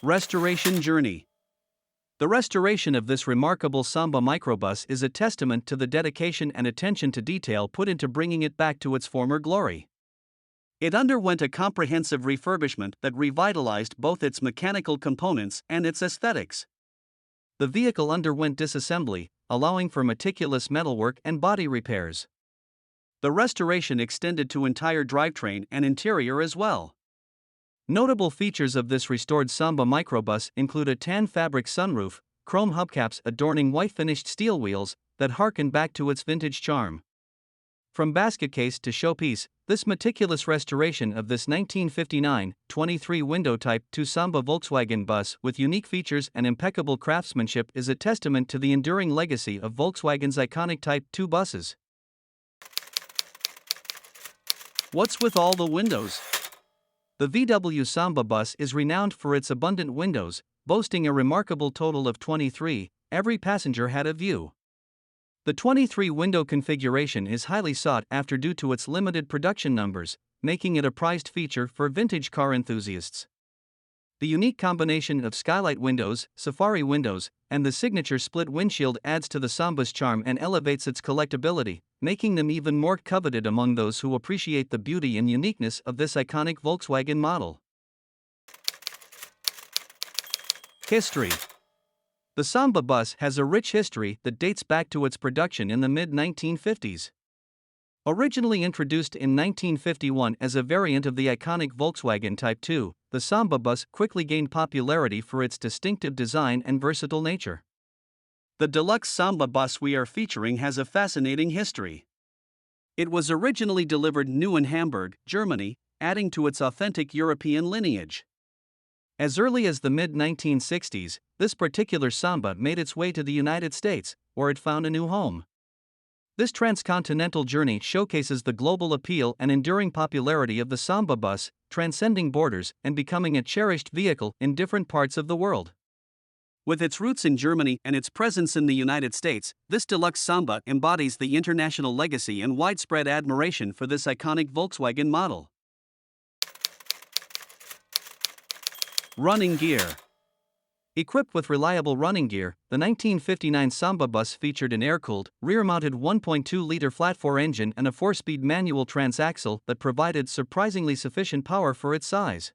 Restoration journey. The restoration of this remarkable Samba Microbus is a testament to the dedication and attention to detail put into bringing it back to its former glory. It underwent a comprehensive refurbishment that revitalized both its mechanical components and its aesthetics. The vehicle underwent disassembly, allowing for meticulous metalwork and body repairs. The restoration extended to entire drivetrain and interior as well. Notable features of this restored Samba Microbus include a tan fabric sunroof, chrome hubcaps adorning white finished steel wheels that harken back to its vintage charm. From basket case to showpiece, this meticulous restoration of this 1959 23-window Type 2 Samba Volkswagen bus with unique features and impeccable craftsmanship is a testament to the enduring legacy of Volkswagen's iconic Type 2 buses. What's with all the windows? The VW Samba bus is renowned for its abundant windows, boasting a remarkable total of 23. Every passenger had a view. The 23-window configuration is highly sought after due to its limited production numbers, making it a prized feature for vintage car enthusiasts. The unique combination of skylight windows, safari windows, and the signature split windshield adds to the Samba's charm and elevates its collectability, making them even more coveted among those who appreciate the beauty and uniqueness of this iconic Volkswagen model. History. The Samba bus has a rich history that dates back to its production in the mid-1950s. Originally introduced in 1951 as a variant of the iconic Volkswagen Type 2, the Samba bus quickly gained popularity for its distinctive design and versatile nature. The Deluxe Samba bus we are featuring has a fascinating history. It was originally delivered new in Hamburg, Germany, adding to its authentic European lineage. As early as the mid-1960s, this particular Samba made its way to the United States, where it found a new home. This transcontinental journey showcases the global appeal and enduring popularity of the Samba bus, transcending borders and becoming a cherished vehicle in different parts of the world. With its roots in Germany and its presence in the United States, this Deluxe Samba embodies the international legacy and widespread admiration for this iconic Volkswagen model. Running gear. Equipped with reliable running gear, the 1959 Samba bus featured an air-cooled, rear-mounted 1.2-liter flat-4 engine and a 4-speed manual transaxle that provided surprisingly sufficient power for its size.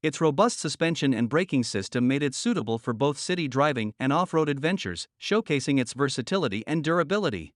Its robust suspension and braking system made it suitable for both city driving and off-road adventures, showcasing its versatility and durability.